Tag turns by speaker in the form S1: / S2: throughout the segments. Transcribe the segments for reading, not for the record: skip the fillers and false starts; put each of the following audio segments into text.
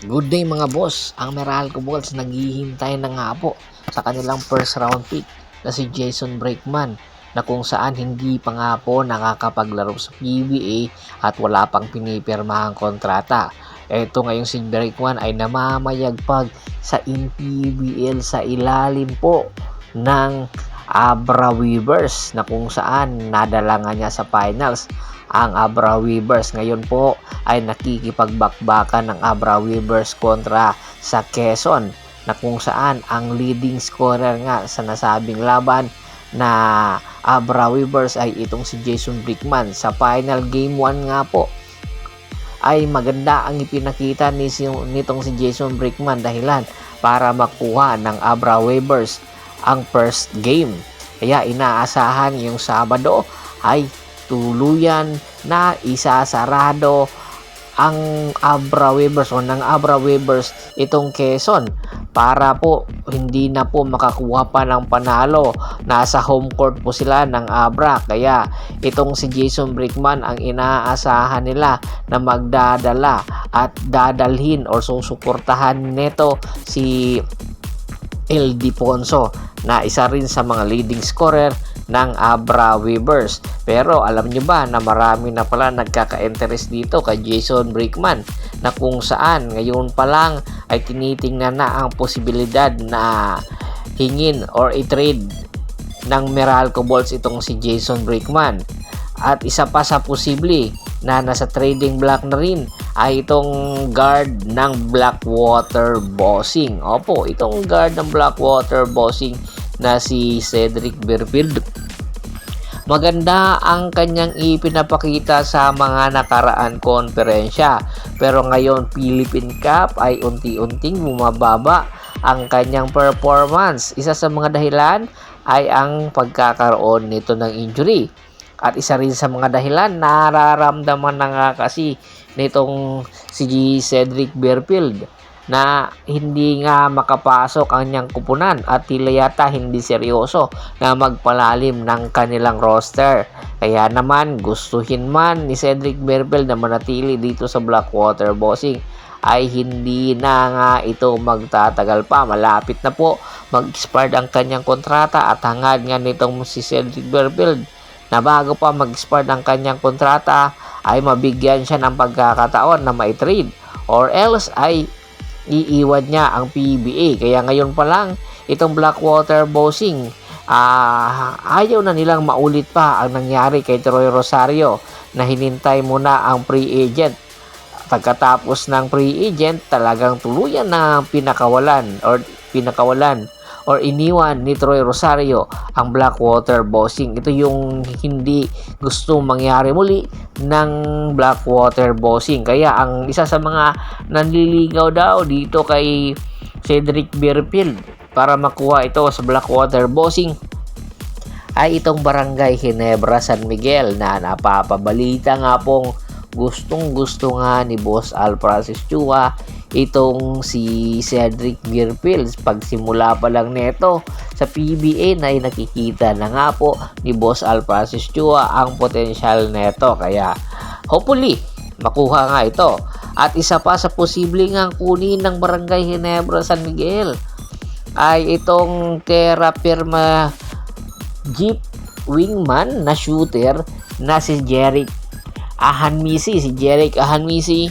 S1: Good day mga boss, ang Meralco Bulls naghihintay na nga po sa kanilang first round pick na si Jason Brakeman, na kung saan hindi pa nga po nakakapaglaro sa PBA at wala pang pinipirmahang kontrata. Ito ngayong si Brakeman ay namamayagpag sa NPBL sa ilalim po ng Abra Weavers, na kung saan nadala nga niya sa finals ang Abra Weavers. Ngayon po ay nakikipagbakbakan ng Abra Weavers kontra sa Quezon, na kung saan ang leading scorer nga sa nasabing laban na Abra Weavers ay itong si Jason Brakeman. Sa final game 1 nga po ay maganda ang ipinakita nitong si Jason Brakeman, dahilan para makuha ng Abra Weavers ang first game. Kaya inaasahan yung Sabado ay tuluyan na isasarado ang Abra Weavers o ng Abra Weavers itong Quezon, para po hindi na po makakuha pa ng panalo. Nasa home court po sila ng Abra, kaya itong si Jason Brakeman ang inaasahan nila na magdadala at dadalhin o susuportahan neto si El Diponso, na isa rin sa mga leading scorer ng Abra Weavers. Pero alam nyo ba na marami na pala nagkaka-interest dito kay Jason Brakeman, na kung saan ngayon pa lang ay tinitingnan na ang posibilidad na hingin or i-trade ng Meralco Bulls itong si Jason Brakeman. At isa pa sa posible na nasa trading block na rin ay itong guard ng Blackwater Bossing. Opo, itong guard ng Blackwater Bossing na si Cedric Berfield. Maganda ang kanyang ipinapakita sa mga nakaraan konferensya, pero ngayon Philippine Cup ay unti-unting bumababa ang kanyang performance. Isa sa mga dahilan ay ang pagkakaroon nito ng injury. At isa rin sa mga dahilan, nararamdaman na nga kasi nitong si Cedric Berfield na hindi nga makapasok ang niyang kupunan at tila yata hindi seryoso na magpalalim ng kanilang roster. Kaya naman gustuhin man ni Cedric Berfield na manatili dito sa Blackwater Bossing, ay hindi na nga ito magtatagal pa. Malapit na po mag-expire ang kanyang kontrata at hangad nga nitong si Cedric Berfield na bago pa mag-expire ang kanyang kontrata ay mabigyan siya ng pagkakataon na ma-trade, or else ay iiwan niya ang PBA. Kaya ngayon pa lang itong Blackwater Bossing, ayaw na nilang maulit pa ang nangyari kay Troy Rosario, na hinintay muna ang free agent. Pagkatapos ng free agent, talagang tuluyan na pinakawalan or iniwan ni Troy Rosario ang Blackwater Bossing. Ito yung hindi gusto mangyari muli ng Blackwater Bossing. Kaya ang isa sa mga nanliligaw daw dito kay Cedric Berfield para makuha ito sa Blackwater Bossing ay itong Barangay Ginebra San Miguel, na napapabalita nga pong gustong-gusto nga ni Boss Al Francis Chua itong si Cedric Berfield. Pagsimula pa lang neto sa PBA na ay nakikita na nga po ni Boss Al Francis Chua ang potensyal neto, kaya hopefully makuha nga ito. At isa pa sa posibleng nga kunin ng Barangay Ginebra San Miguel ay itong Terra Firma Jeep wingman na shooter na si Jerick Ahanmisi. Si Jerick Ahanmisi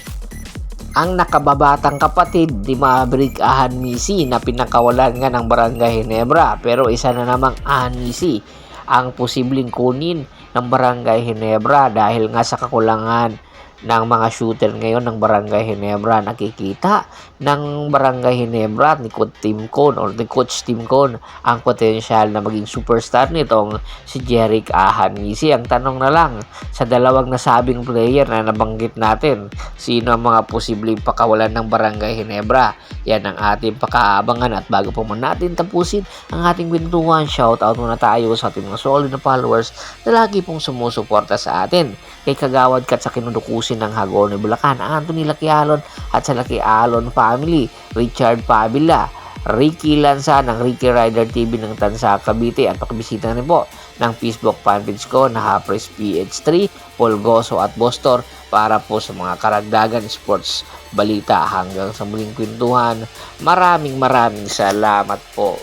S1: ang nakababatang kapatid ni Maverick Ahanmisi na pinakawalan nga ng Barangay Ginebra. Pero isa na namang Ahanmisi ang posibleng kunin ng Barangay Ginebra dahil nga sa kakulangan ng mga shooter ngayon ng Barangay Ginebra. Nakikita ng Barangay Ginebra ni Coach Tim Cone ang potensyal na maging superstar nitong si Jerick Ahanmisi. Ang tanong na lang sa dalawang nasabing player na nabanggit natin, sino ang mga posibleng pakawalan ng Barangay Ginebra? Yan ang ating pakaabangan. At bago po man natin tapusin ang ating kwentuhan, shoutout muna tayo sa ating mga solid na followers na lagi pong sumusuporta sa atin. Kay Kagawad Kat sa kinudukusin ng Hagor ni Bulacan, Anthony Laquialon at sa Laquialon family, Richard Pabila, Ricky Lanza ng Ricky Rider TV ng Tansa, Cavite, at pakibisita rin po ng Facebook fanpage ko na Hapres PH3, Polgoso at Bostor para po sa mga karagdagan sports balita. Hanggang sa muling kwentuhan, maraming salamat po.